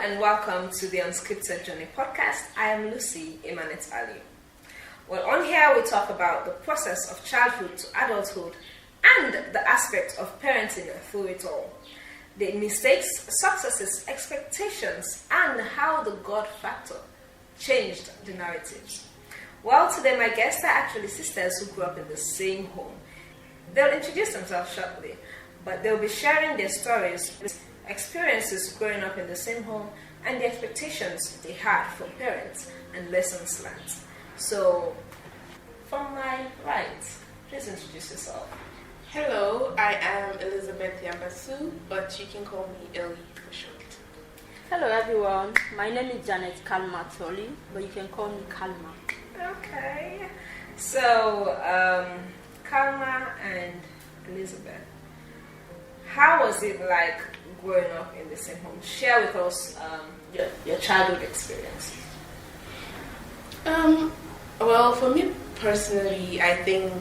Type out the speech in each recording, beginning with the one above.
and welcome to the Unscripted Journey podcast. I am Lucy Imanet Ali. Well, on here we talk about the process of childhood to adulthood and the aspect of parenting through it all. The mistakes, successes, expectations, and how the God factor changed the narratives. Well, today my guests are actually sisters who grew up in the same home. They'll introduce themselves shortly, but they'll be sharing their stories, experiences growing up in the same home, and the expectations they had from parents and lessons learned. So, from my right, please introduce yourself. Hello, I am Elizabeth Yambasu, but you can call me Ellie for short. Hello everyone, my name is Janet Kalma Toli, but you can call me Kalma. Okay, so Kalma and Elizabeth, how was it like growing up in the same home? Share with us your childhood experience. Well, for me personally, I think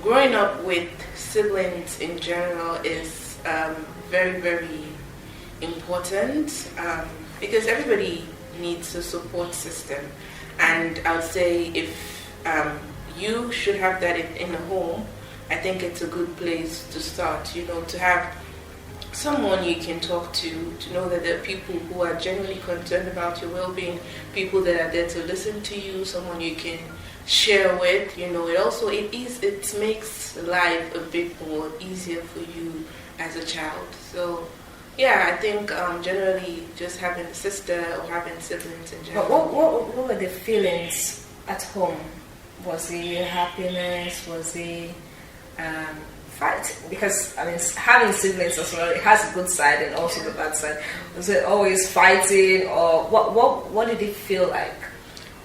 growing up with siblings in general is very, very important because everybody needs a support system. And I would say if you should have that in a home, I think it's a good place to start, to have someone you can talk to know that there are people who are genuinely concerned about your well-being, people that are there to listen to you, someone you can share with, it makes life a bit more easier for you as a child. So yeah, I think generally just having a sister or having siblings in general. But what were the feelings at home? Was it happiness? Was it fight? Because having siblings as well, it has a good side and also the bad side. Was it always fighting, or what did it feel like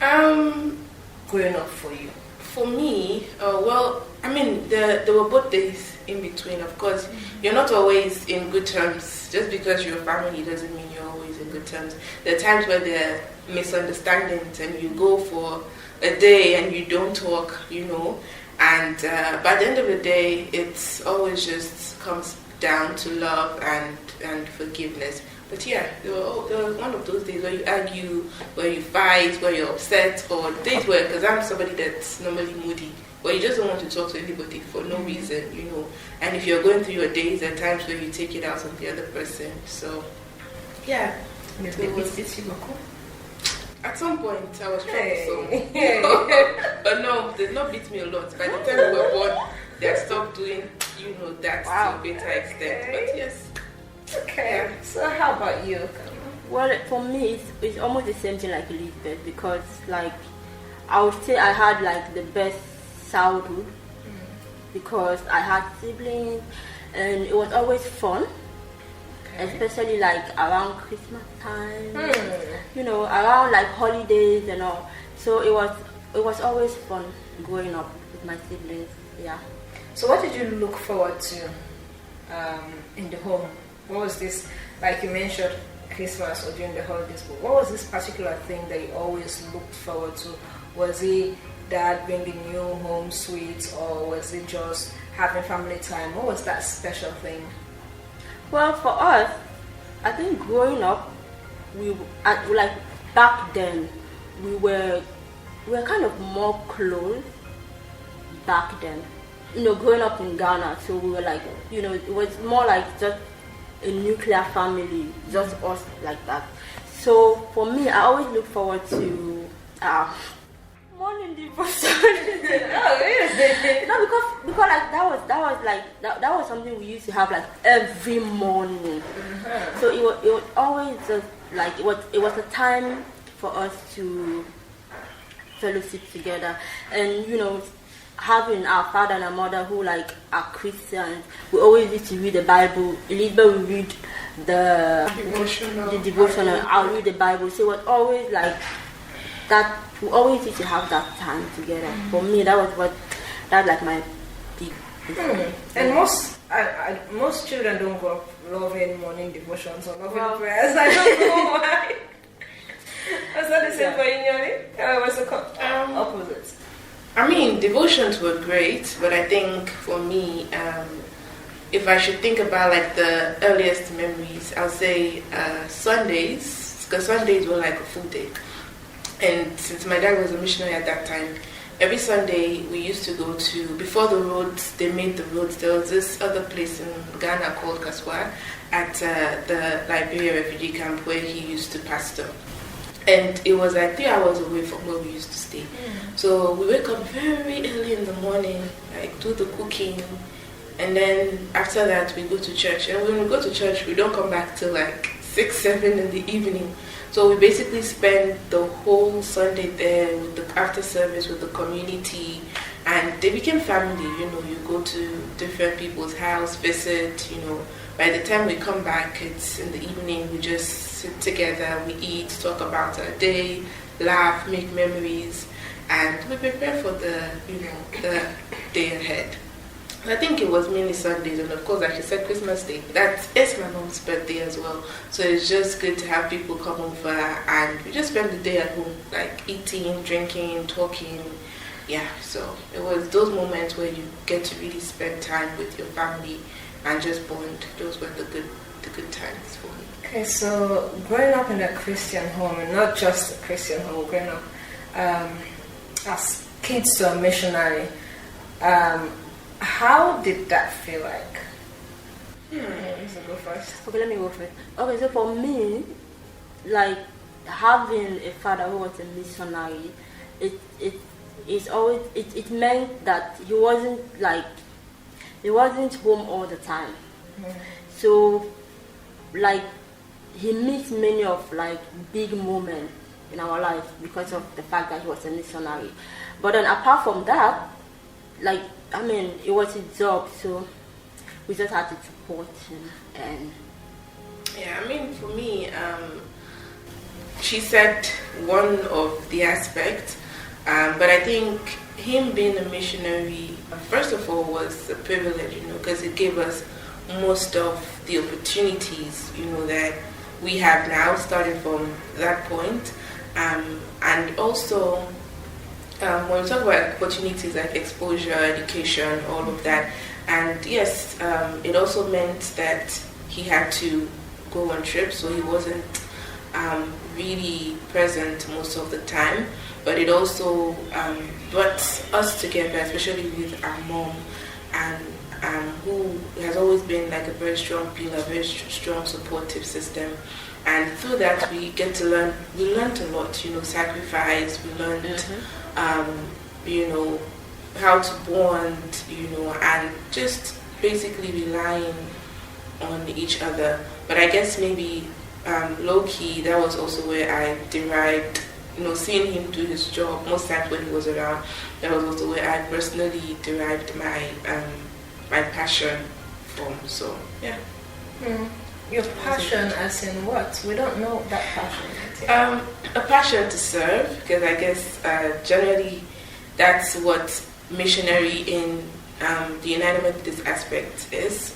growing up for you? For me, there were both days in between. Of course, you're not always in good terms. Just because you're a family doesn't mean you're always in good terms. There are times where there are misunderstandings and you go for a day and you don't talk, and by the end of the day, it's always just comes down to love and forgiveness. But yeah, there was one of those days where you argue, where you fight, where you're upset, or days where, because I'm somebody that's normally moody, where you just don't want to talk to anybody for no reason, And if you're going through your days, there are times where you take it out on the other person. So yeah. At some point, I was troublesome. But no, they did not beat me a lot. By the time we were born, they had stopped doing, that to a better extent. But yes. Okay. So how about you? Well, for me, it's almost the same thing like Elizabeth, because I would say I had the best childhood because I had siblings and it was always fun. Especially around Christmas time, around holidays and all. So it was always fun growing up with my siblings. Yeah. So what did you look forward to in the home? What was this, like you mentioned, Christmas or during the holidays? But what was this particular thing that you always looked forward to? Was it dad bringing you home sweets, or was it just having family time? What was that special thing? Well, for us, I think growing up, back then, we were kind of more close back then. Growing up in Ghana, so we were it was more like just a nuclear family, just us like that. So for me, I always look forward to morning devotion. Oh, really? No, because that was something we used to have every morning. Mm-hmm. So it was always just it was a time for us to fellowship together, and having our father and our mother who are Christians. We always used to read the Bible. Elizabeth will read the devotional. I'll read the Bible. So it was always that. We always used to have that time together. Mm-hmm. For me, that was my big. And most children don't grow up loving morning devotions or loving prayers. I don't know why. Was that the same for you, Nyoni? Or was it opposite? Devotions were great, but I think for me, if I should think about like the earliest memories, I'll say Sundays, because Sundays were like a full day. And since my dad was a missionary at that time, every Sunday we used to go to, before the roads, they made the roads, there was this other place in Ghana called Kaswa at the Liberia refugee camp where he used to pastor. And it was like 3 hours away from where we used to stay. So we wake up very early in the morning, like do the cooking, and then after that we go to church. And when we go to church, we don't come back till like 6, 7 in the evening. So we basically spend the whole Sunday there with the after service with the community, and they became family. You know, you go to different people's house, visit. You know, by the time we come back, it's in the evening. We just sit together, we eat, talk about our day, laugh, make memories, and we prepare for the the day ahead. I think it was mainly Sundays, and of course, like you said, Christmas Day. It's my mom's birthday as well, so it's just good to have people come over, and we just spend the day at home, like eating, drinking, talking. Yeah, so it was those moments where you get to really spend time with your family and just bond. Those were the good times for me. Okay, so growing up in a Christian home, and not just a Christian home, growing up as kids to a missionary. How did that feel like? So go first. Okay, let me go first. Okay, so for me, like having a father who was a missionary, it meant that he wasn't home all the time. So like he missed many of like big moments in our life because of the fact that he was a missionary. But then apart from that, like I mean, it was his job, so we just had to support him. And yeah, I mean, for me, she said one of the aspects, but I think him being a missionary, first of all, was a privilege, because it gave us most of the opportunities, that we have now, starting from that point, and also. When we talk about opportunities like exposure, education, all of that, and yes, it also meant that he had to go on trips, so he wasn't really present most of the time, but it also brought us together, especially with our mom, and who has always been like a very strong pillar, very strong supportive system. And through that, we get to learn. We learned a lot, sacrifice. We learned, how to bond, and just basically relying on each other. But I guess maybe low key, that was also where I derived, seeing him do his job most times when he was around. That was also where I personally derived my my passion from. So yeah. Your passion as in what? We don't know that passion. A passion to serve, because I guess generally that's what missionary in the United Methodist aspect is.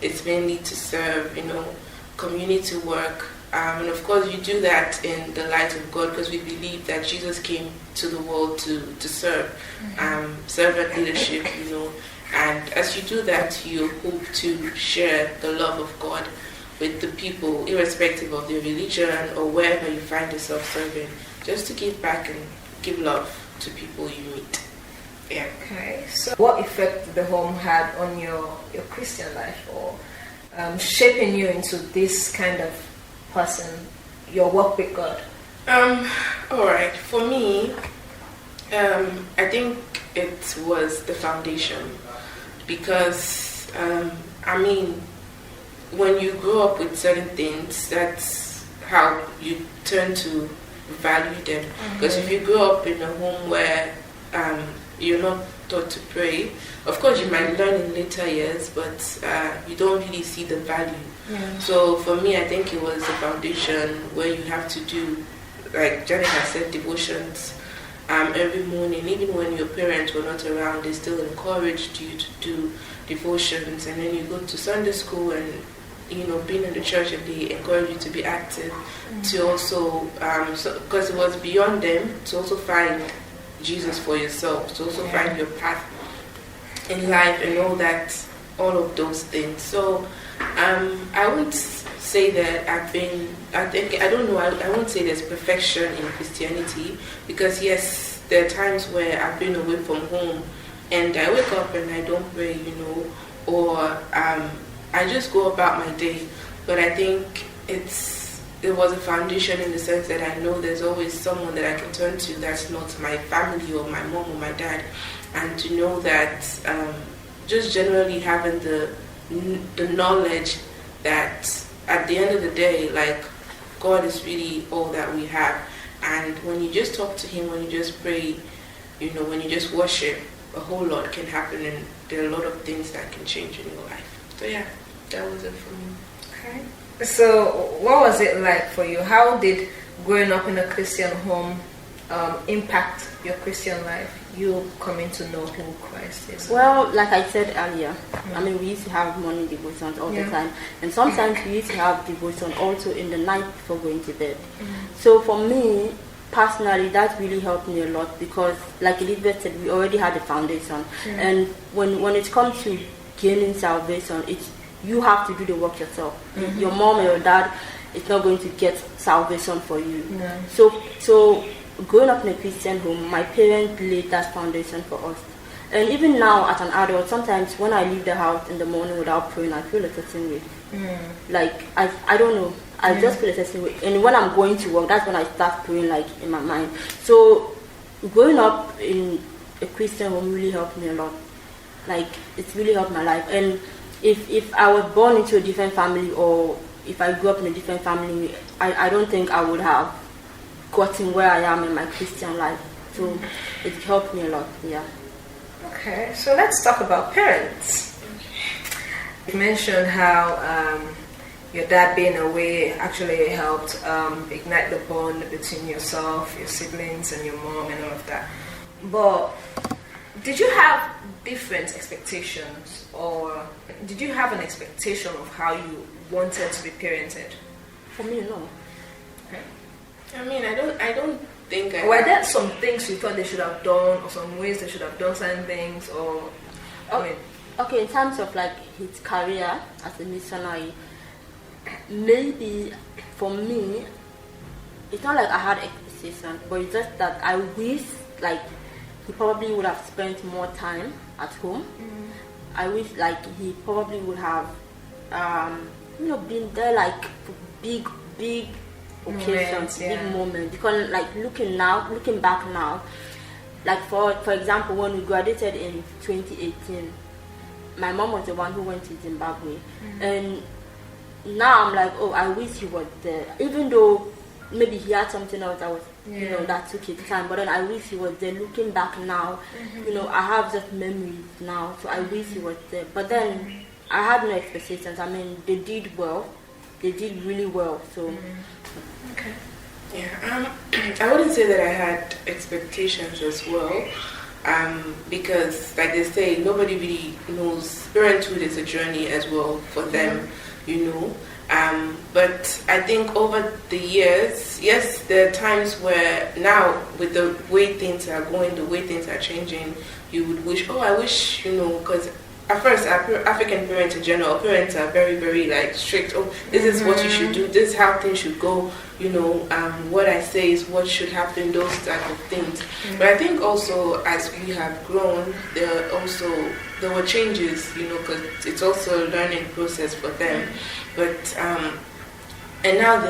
It's mainly to serve, community work. And of course you do that in the light of God, because we believe that Jesus came to the world to serve, servant leadership, and as you do that, you hope to share the love of God with the people, irrespective of their religion or wherever you find yourself serving, just to give back and give love to people you meet. Yeah. Okay, so what effect did the home had on your Christian life, or shaping you into this kind of person, your work with God? All right, for me, I think it was the foundation. Because, when you grow up with certain things, that's how you turn to value them. Because if you grow up in a home where you're not taught to pray, of course you might learn in later years, but you don't really see the value. Yeah. So for me, I think it was a foundation where you have to do, like Janet has said, devotions. Every morning, even when your parents were not around, they still encouraged you to do devotions. And then you go to Sunday school and, being in the church, and they encourage you to be active, to also, because it was beyond them, to also find Jesus for yourself, to also find your path in life, and know that all of those things. So I wouldn't say that I won't say there's perfection in Christianity, because yes, there are times where I've been away from home and I wake up and I don't pray, or I just go about my day. But I think it was a foundation in the sense that I know there's always someone that I can turn to that's not my family or my mom or my dad, and to know that just generally having the knowledge that at the end of the day, like, God is really all that we have. And when you just talk to Him, when you just pray, when you just worship, a whole lot can happen, and there are a lot of things that can change in your life. So yeah, that was it for me. Okay. So what was it like for you? How did growing up in a Christian home impact your Christian life? You coming to know who Christ is? Well, like I said earlier, we used to have morning devotions all the time, and sometimes we used to have devotion also in the night before going to bed. So for me personally, that really helped me a lot, because like Elizabeth said, we already had the foundation, and when it comes to gaining salvation, you have to do the work yourself. Your mom or your dad is not going to get salvation for you. So growing up in a Christian home, my parents laid that foundation for us. And even now, as an adult, sometimes when I leave the house in the morning without praying, I feel a certain way. Like, I don't know. I just feel a certain way. And when I'm going to work, that's when I start praying, like, in my mind. So growing up in a Christian home really helped me a lot. Like, it's really helped my life. And if I was born into a different family, or if I grew up in a different family, I don't think I would have gotten where I am in my Christian life. So it helped me a lot, yeah. Okay, so let's talk about parents. You mentioned how your dad being away actually helped ignite the bond between yourself, your siblings, and your mom and all of that. But did you have different expectations, or did you have an expectation of how you wanted to be parented? For me, no. Okay. I don't think I... Were there some things you thought they should have done, or some ways they should have done certain things, or... Okay, in terms of like his career as a missionary, maybe for me, it's not like I had expectations, but it's just that I wish like he probably would have spent more time at home. I wish like he probably would have been there like for big occasions, big moments. Because like looking back now, like for example, when we graduated in 2018, my mom was the one who went to Zimbabwe, and now I'm like, oh, I wish he was there, even though maybe he had something else that was that took his time, but then I wish he was there. Looking back now, I have just memories now, so I wish he was there. But then I had no expectations. They did well, they did really well. So okay. Yeah, I wouldn't say that I had expectations as well, because like they say, nobody really knows. Parenthood is a journey as well for them, but I think over the years, yes, there are times where now with the way things are going, the way things are changing, you would wish, I wish, because at first, African parents in general, parents are very, very like strict. Oh, this is what you should do. This is how things should go. What I say is what should happen. Those type of things. But I think also as we have grown, there were changes. Because it's also a learning process for them. But and now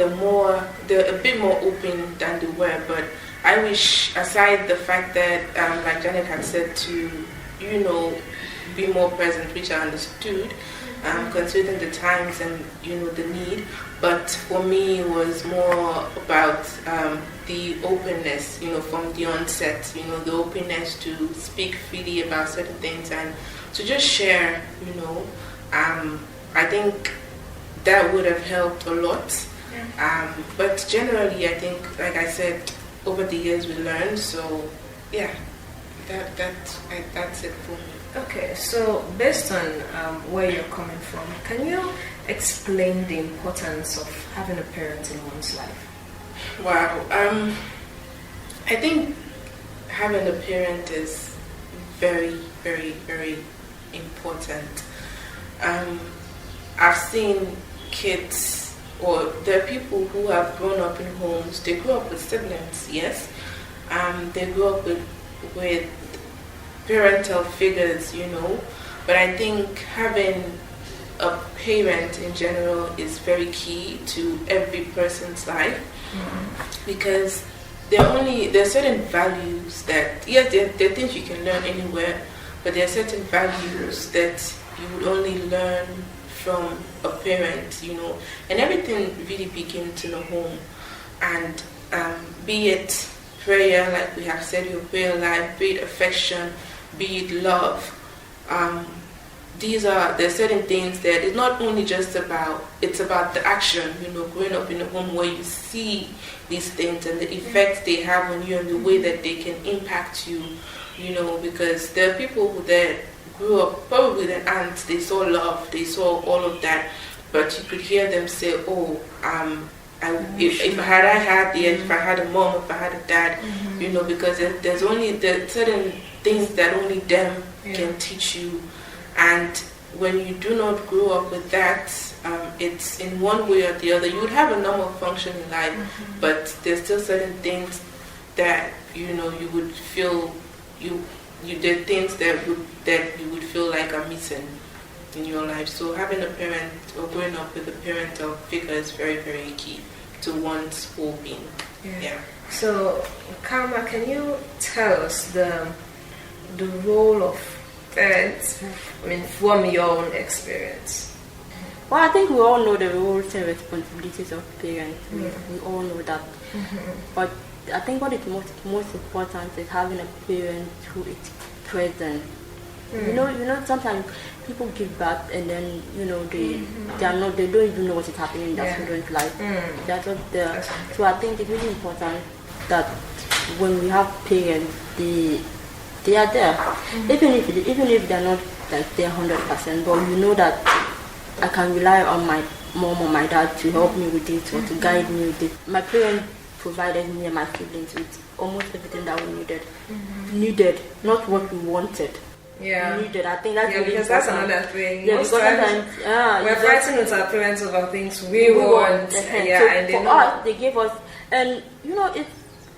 they're a bit more open than they were. But I wish, aside the fact that like Janet had said, to be more present, which I understood, considering the times and the need. But for me, it was more about the openness, from the onset, the openness to speak freely about certain things and to just share, I think that would have helped a lot. But generally, I think, like I said, over the years we learned. So yeah, that's it for me. Okay, so based on where you're coming from, can you explain the importance of having a parent in one's life? Wow, I think having a parent is very, very, very important. I've seen kids, or there are people who have grown up in homes. They grew up with siblings, yes. They grew up with parental figures, But I think having a parent in general is very key to every person's life, because there are certain values that, yes, there are things you can learn anywhere, but there are certain values that you would only learn from a parent, and everything really begins in a home. And be it prayer, like we have said, your prayer life, be it affection, be it love. There are certain things that it's not only just about, it's about the action, growing up in a home where you see these things and the effects they have on you and the way that they can impact you, because there are people that grew up, probably their aunts, they saw love, they saw all of that, but you could hear them say, if I had a mom, if I had a dad, because there's certain things that only them can teach you. And when you do not grow up with that, it's in one way or the other. You would have a normal function in life, but there's still certain things that you would feel there are things that you would feel like are missing in your life. So having a parent or growing up with a parental figure is very, very key to one's whole being. Yeah. So, Karma, can you tell us the role of parents, from your own experience? Well, I think we all know the roles and responsibilities of parents. We all know that. But I think what is most important is having a parent who is present. Sometimes people give birth and then they don't even know what is happening in their children's life. That's what they're. So I think it's really important that when we have parents, they are there, even if they're not like they're 100%, but you know that I can rely on my mom or my dad to help me with it or to guide me with it. My parents provided me and my siblings with almost everything that we needed, not what we wanted. Needed. I think that's really because important. that's another thing. Yeah, most because times we're fighting with our parents over things we want. So and for us, they gave us, and it's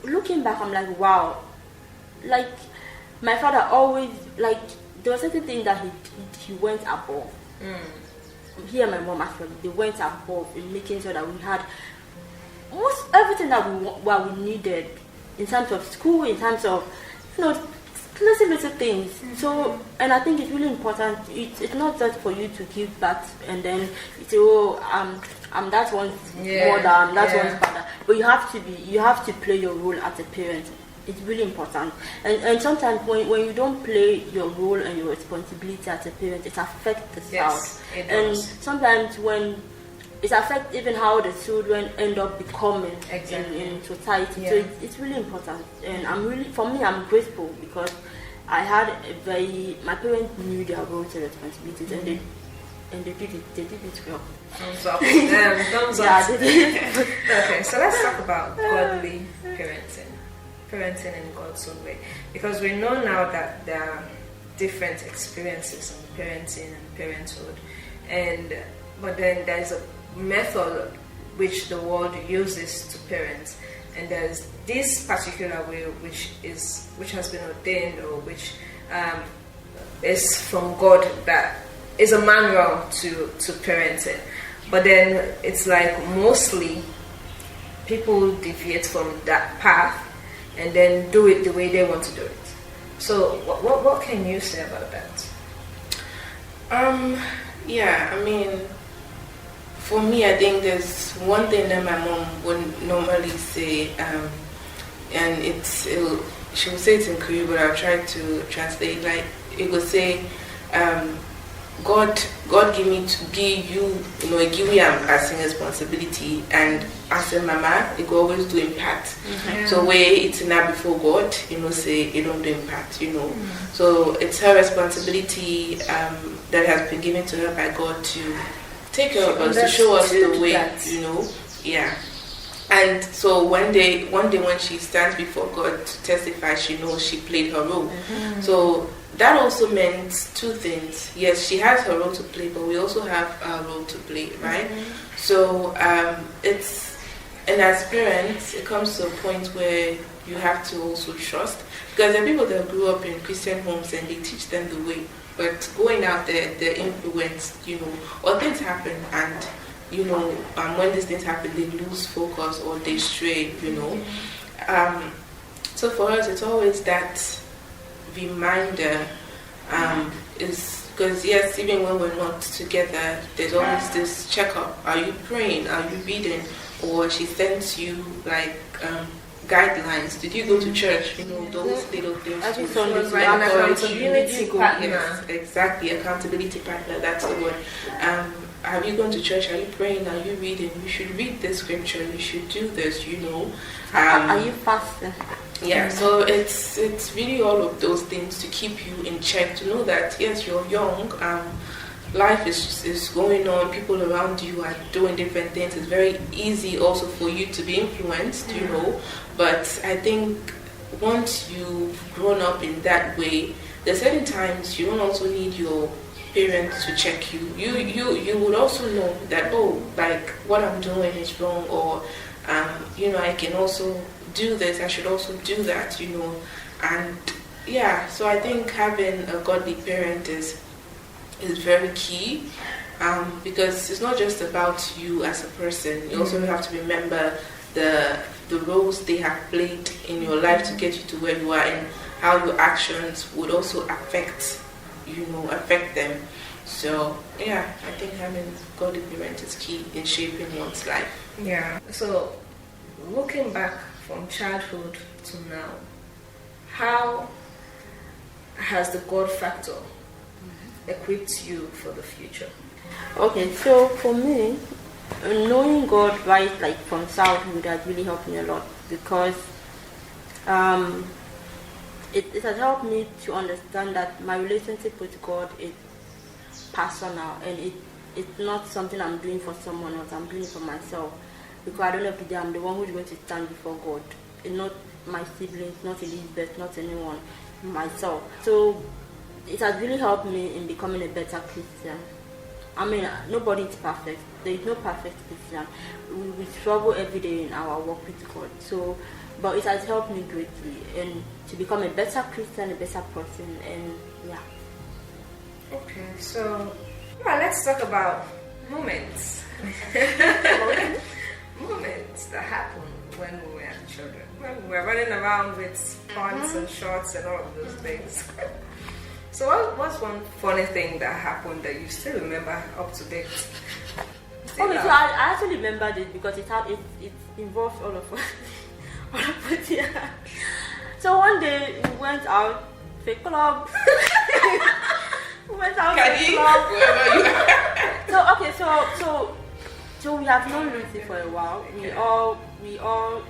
looking back, I'm like, wow, like my father always, like, there was certain thing that he went above. He and my mom actually, they went above in making sure that we had most everything that we needed in terms of school, in terms of little things. So, and I think it's really important. It's not just for you to give back and then you say, I'm that one's mother, I'm that one's father. But you have to play your role as a parent. It's really important. And sometimes when you don't play your role and your responsibility as a parent, it affects the child. Yes, it and does. Sometimes when it affects even how the children end up becoming in society. So it's really important. And I'm grateful because I had my parents knew their roles and responsibilities, and they did it well. Thumbs up. Thumbs up. Yeah, they did. Okay, so let's talk about godly parenting in God's own way, because we know now that there are different experiences in parenting and parenthood, but then there's a method which the world uses to parent, and there's this particular way which has been ordained, or which is from God, that is a manual to parenting. But then it's like mostly people deviate from that path and then do it the way they want to do it. So what can you say about that? For me, I think there's one thing that my mom would normally say, and she would say it in Korean, but I'll try to translate. Like, it would say, God give you as a responsibility, and as a mama, it will always do impact. So where it's not before God, say it don't do impact, So it's her responsibility that has been given to her by God to take care of us, to show us the way, And so one day when she stands before God to testify, she knows she played her role. So that also meant two things. Yes, she has her role to play, but we also have our role to play, right? So and as parents, it comes to a point where you have to also trust, because there are people that grew up in Christian homes and they teach them the way, but going out there, they're influenced, or things happen, and when these things happen, they lose focus or they stray, So for us, it's always that reminder, is because yes, even when we're not together, there's always this checkup. Are you praying? Are you reading? Or she sends you like guidelines. Did you go to church? Those little things. Every to Sunday, encourage an you. accountability partner. Yes, exactly, accountability partner. That's the word. Have you gone to church? Are you praying? Are you reading? You should read this scripture. You should do this. Are you fasting? Yeah. So it's really all of those things to keep you in check. To know that yes, you're young. Life is going on. People around you are doing different things. It's very easy also for you to be influenced. But I think once you've grown up in that way, there's certain times you don't also need your parents to check you. You would also know that like what I'm doing is wrong, or I can also do this. I should also do that. And yeah. So I think having a godly parent is very key, because it's not just about you as a person. You also have to remember the roles they have played in your life to get you to where you are, and how your actions would also affect them. So yeah, I think having godly parents is key in shaping one's life. Yeah. So looking back from childhood to now, how has the God factor equipped you for the future? Okay, so for me, knowing God right from childhood has really helped me a lot, because it has helped me to understand that my relationship with God is personal, and it's not something I'm doing for someone else. I'm doing it for myself, because at the end of the day, I'm the one who's going to stand before God, and not my siblings, not Elizabeth, not anyone, myself. So it has really helped me in becoming a better Christian. I mean, nobody is perfect. There is no perfect Christian. We struggle every day in our walk with God. So, but it has helped me greatly, and to become a better Christian, a better person, and yeah. Okay, so let's talk about moments. Moments that happen when we were children, when we were running around with pants and shorts and all of those things. So what's one funny thing that happened that you still remember up to date? So I actually remembered it because it involved all of us. Yeah. So one day we went out to a club. We went out to a club. So we have known Lucy for a while. Okay. We all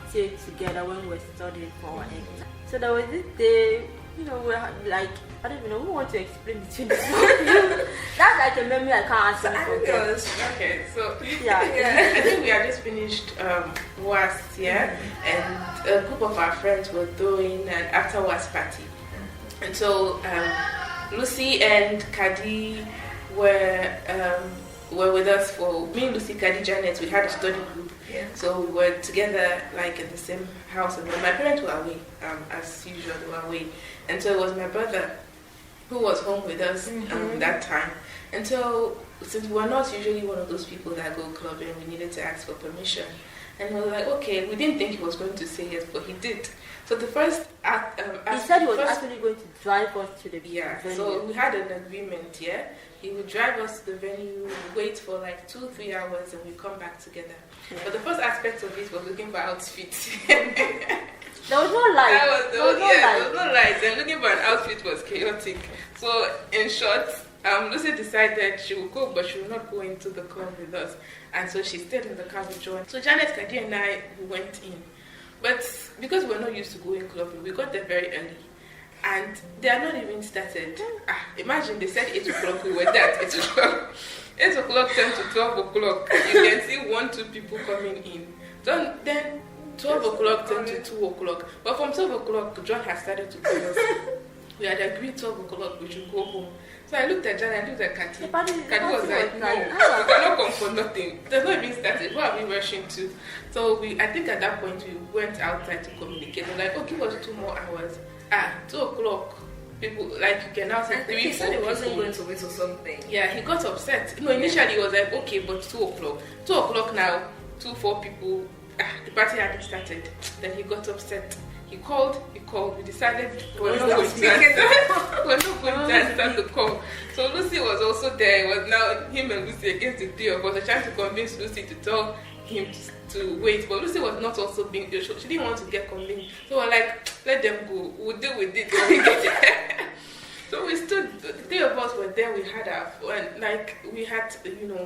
stayed together when we were studying for our exam. So there was this day, we're like, I don't even know who wants to explain between the two of you. That's like a memory I can't actually forget. Okay, so yeah. I think we had just finished WAS, and a group of our friends were throwing an after WAS party. And so Lucy and Kadi were with us for me, Lucy, Kadi, Janet. We had a study group. Yeah. So we were together like in the same house, and my parents were away, as usual, they were away. And so it was my brother who was home with us that time. And so since we were not usually one of those people that go clubbing, we needed to ask for permission. And we were like, okay, we didn't think he was going to say yes, but he did. So the first act, he said he was actually going to drive us to the venue. So we had an agreement, He would drive us to the venue, wait for like 2-3 hours, and we come back together. Yeah. But the first aspect of it was looking for outfits. There was no light. There was no lights, and looking for an outfit was chaotic. So in short, Lucy decided she would go, but she would not go into the club with us. And so she stayed in the car with Joan. So Janet, Kadi, and I, we went in. But because we're not used to going clubbing, we got there very early. And they are not even started. Imagine they said 8 o'clock, we were there at 8 o'clock. 8 o'clock turned to 12 o'clock. You can see 1-2 people coming in. Then 12 o'clock turned to 2 o'clock. But from 12 o'clock, John had started to call us. We had agreed 12 o'clock we should go home. So I looked at John and I looked at Kati. Kati was like, no, you cannot come for nothing. There's not even started. Where are we rushing to? So I think at that point we went outside to communicate. We're like, oh, give us 2 more hours. 2 o'clock. People, like, you can now say 3, 4 he said he wasn't going to wait or something. Yeah, he got upset. No, initially he was like, okay, but 2 o'clock. 2 o'clock now, 2, 4 people, the party hadn't started. Then he got upset. He called, we decided we're not going to answer the call. So Lucy was also there. It was now him and Lucy against the 3 of us. They're trying to convince Lucy to tell him to wait. But Lucy was not also being, she didn't want to get convinced. So we're like, let them go. We'll deal with it when we get there. So we stood, the 3 of us were there. We had we had,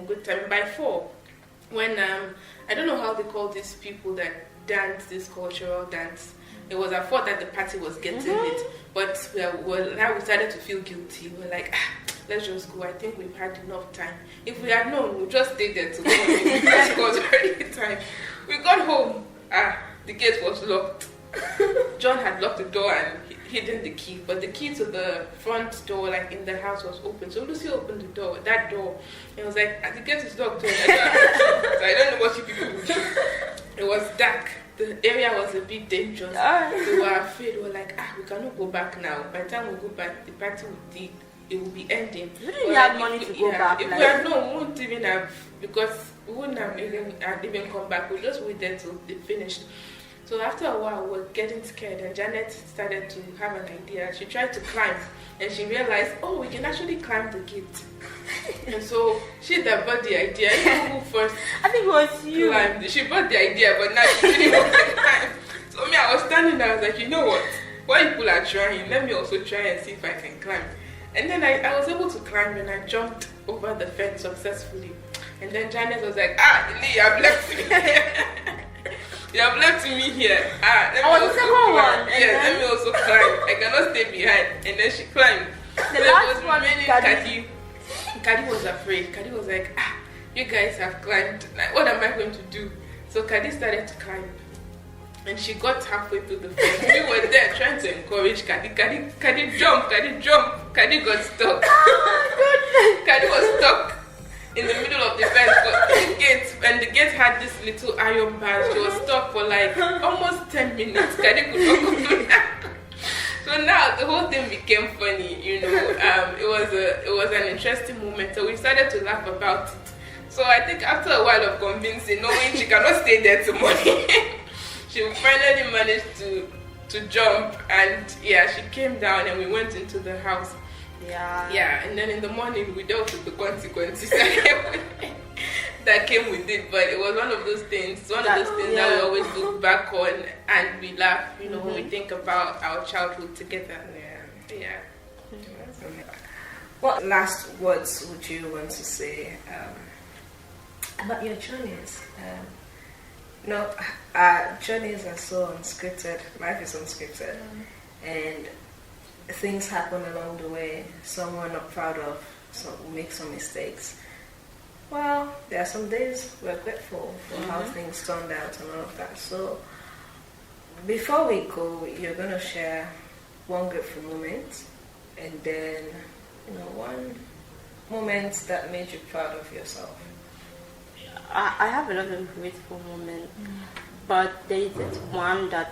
good time. By 4, when, I don't know how they call these people that dance, this cultural dance. It was our fault that the party was getting it, but now we started to feel guilty. We're like, let's just go. I think we've had enough time. If we had known, we'd just stay there till morning because it was already time. We got home. The gate was locked. John had locked the door and hidden the key, but the key to the front door, like in the house, was open. So Lucy opened the door, that door, and it was like, the gate is locked. So I don't know what you people would do. It was dark. The area was a bit dangerous. We were afraid. We were like, we cannot go back now. By the time we go back, the party it will be ending. We didn't have money to go back. If we had known, we wouldn't even have, because we wouldn't have even come back. We just waited till they finished. So after a while, we were getting scared, and Janet started to have an idea. She tried to climb, and she realized, we can actually climb the gate. And so she brought the idea. Who first? I think it was you. Climbed. She brought the idea, but now she didn't want to climb. So I was standing there. I was like, you know what? While people are trying, let me also try and see if I can climb. And then I was able to climb, and I jumped over the fence successfully. And then Janet was like, Lee, I've left me here. You have left me here. I was the second one. Yeah, let me also climb. I cannot stay behind. And then she climbed. The last one, Kadi was afraid. Kadi was like, you guys have climbed. Like, what am I going to do? So Kadi started to climb. And she got halfway through the fence. We were there trying to encourage Kadi. Kadi jump. Kadi got stuck. Kadi was stuck in the middle of the fence, but the gate, and the gate had this little iron bar. She was stuck for like almost 10 minutes. Kadi could not go through that. So now the whole thing became funny, it was an interesting moment. So we started to laugh about it. So I think after a while of convincing, knowing she cannot stay there till morning, she finally managed to jump, and she came down and we went into the house. Yeah, and then in the morning we dealt with the consequences that came with it. But it was one of those things. That we always look back on and we laugh, when we think about our childhood together. Yeah. What last words would you want to say about your journeys? Our journeys are so unscripted. Life is unscripted, and things happen along the way. Some we're not proud of, so we make some mistakes. Well, there are some days we're grateful for how things turned out and all of that. So before we go, you're going to share one grateful moment, and then one moment that made you proud of yourself. I have a lot of grateful moments, but there is one that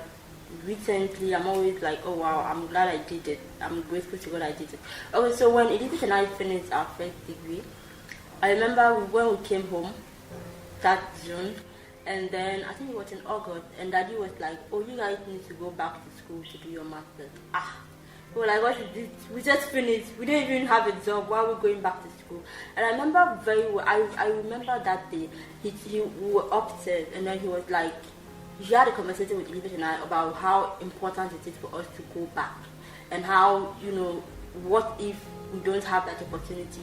recently I'm always like, oh wow, I'm glad I did it. I'm grateful to God I did it. Okay, so when Edith and I finished our first degree, I remember when we came home that June, and then I think it was in August, and Daddy was like, oh, you guys need to go back to school to do your master's. We were like, what is this? We just finished. We didn't even have a job. Why are we going back to school? And I remember very well, I remember that day, we were upstairs, and then he was like, he had a conversation with Elizabeth and I about how important it is for us to go back, and how, what if we don't have that opportunity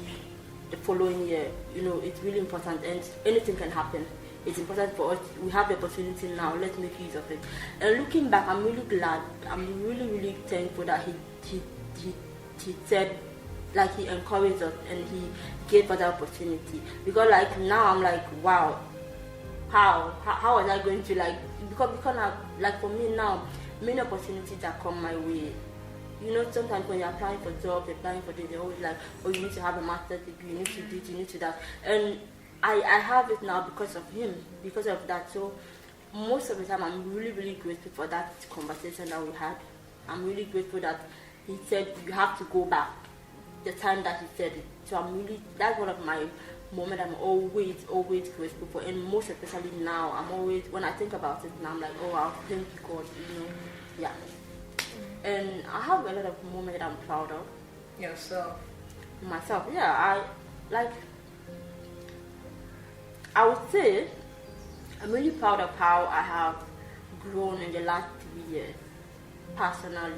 the following year. It's really important, and anything can happen. It's important for us. We have the opportunity now. Let's make use of it. And looking back, I'm really glad. I'm really, really thankful that he said, like, he encouraged us and he gave us the opportunity. Because like now I'm like, wow, how was I going to because for me now, many opportunities that come my way. Sometimes when you're applying for jobs, applying for this, they're always like, oh, you need to have a master's degree, you need to do this, you need to that. And I have it now because of him, because of that. So most of the time, I'm really, really grateful for that conversation that we had. I'm really grateful that he said, you have to go back, the time that he said it. So that's one of my moments I'm always, always grateful for. And most especially now, when I think about it now, I'm like, oh, I'll thank you, God, yeah. And I have a lot of moments that I'm proud of. Yourself? Myself, yeah. I would say I'm really proud of how I have grown in the last 3 years, personally.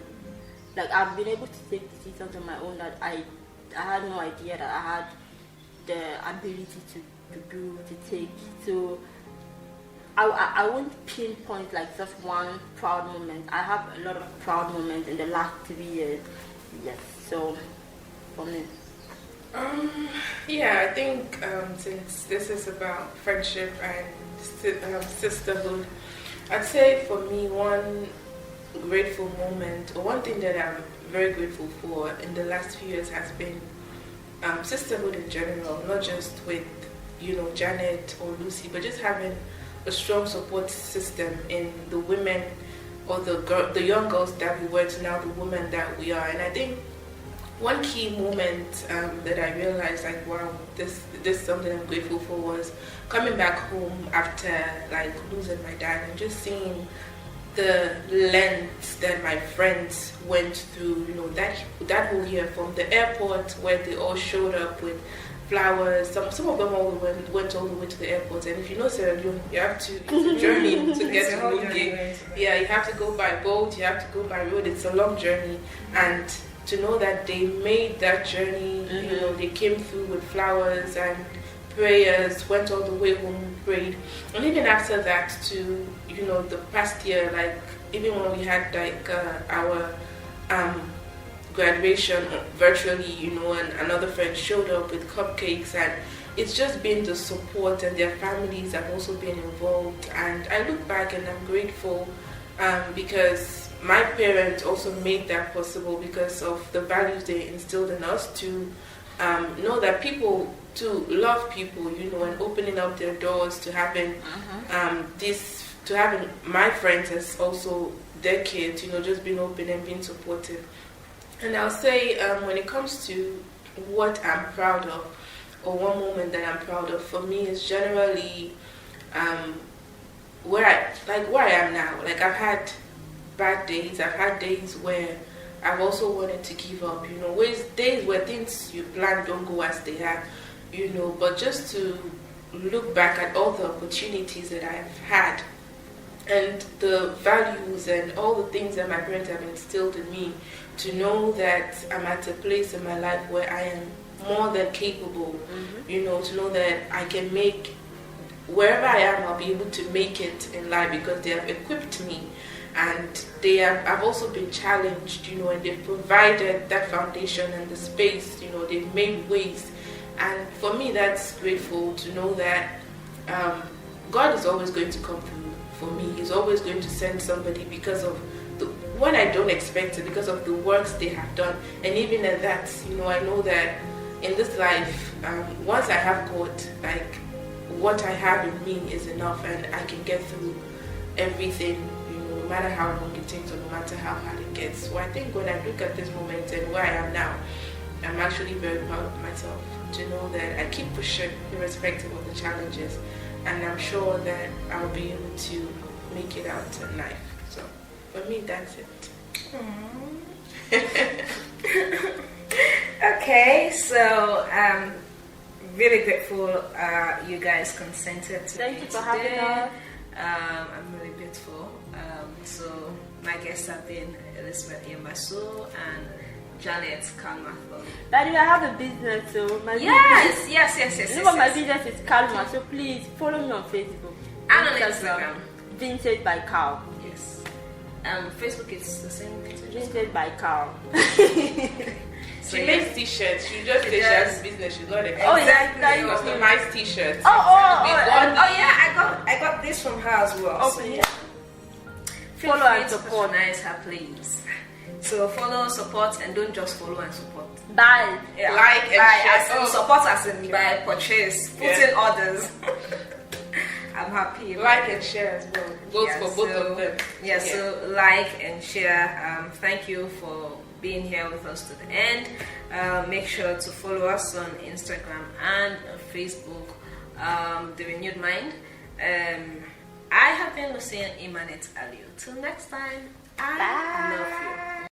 I've been able to take decisions on my own that I had no idea that I had the ability to take. So I won't pinpoint just one proud moment. I have a lot of proud moments in the last 3 years. Yes, so for me. Yeah, I think since this is about friendship and sisterhood, I'd say for me one grateful moment, or one thing that I'm very grateful for in the last few years has been sisterhood in general, not just with Janet or Lucy, but just having a strong support system in the women or the young girls that we were to now the women that we are. And I think one key moment that I realized, wow, this is something I'm grateful for, was coming back home after losing my dad and just seeing the lengths that my friends went through, that whole year, from the airport where they all showed up with flowers. Some of them all went all the way to the airport, and if you know Sierra Leone, you have to, it's a journey to get to Lungi. Yeah, you have to go by boat, you have to go by road. It's a long journey, and to know that they made that journey, they came through with flowers and prayers, went all the way home, prayed. And even after that, to the past year, even when we had our graduation virtually, and another friend showed up with cupcakes, and it's just been the support, and their families have also been involved. And I look back and I'm grateful because my parents also made that possible because of the values they instilled in us to know that people, to love people, and opening up their doors to having to having my friends as also their kids, just being open and being supportive. And I'll say when it comes to what I'm proud of, or one moment that I'm proud of, for me is generally where I am now. I've had bad days, I've had days where I've also wanted to give up, days where things you plan don't go as they are, but just to look back at all the opportunities that I've had and the values and all the things that my parents have instilled in me, to know that I'm at a place in my life where I am more than capable, to know that I can make, wherever I am, I'll be able to make it in life because they have equipped me. And I've also been challenged, and they've provided that foundation and the space, they've made ways. And for me, that's grateful to know that God is always going to come through for me. He's always going to send somebody because of when I don't expect it, because of the works they have done. And even at that, I know that in this life, once I have God, what I have in me is enough, and I can get through everything, no matter how long it takes or no matter how hard it gets. So I think when I look at this moment and where I am now, I'm actually very proud of myself to know that I keep pushing irrespective of the challenges, and I'm sure that I'll be able to make it out in life. So for me, that's it. Okay, so I'm really grateful you guys consented to Thank you for having us. I'm really grateful. So my guests have been Elizabeth Yamasu and Janet Kalmathon. By the way, I have a business, so my yes. My business is Kalma, so please follow me on Facebook and on Instagram. Vintage by Carl. Yes. Facebook is the same. Vintage by Carl. So, She makes t-shirts. She just says she has a business. She's not a Oh, Exactly. customized t-shirts. I got this from her as well. Oh, So, please. yeah. Feel Follow free and to support. patronize her, please. So follow, support, and don't just follow and support. Bye. Yeah. Like and buy, share. as in Oh. support as in buy, purchase, put Yeah. in orders. I'm happy. Like and share as well. Goes Yeah, for both so- of them. Yeah, so like and share. Thank you for being here with us to the end. Make sure to follow us on Instagram and Facebook, The Renewed Mind. I have been Lucian Imanet Aliu. Till next time, I love you.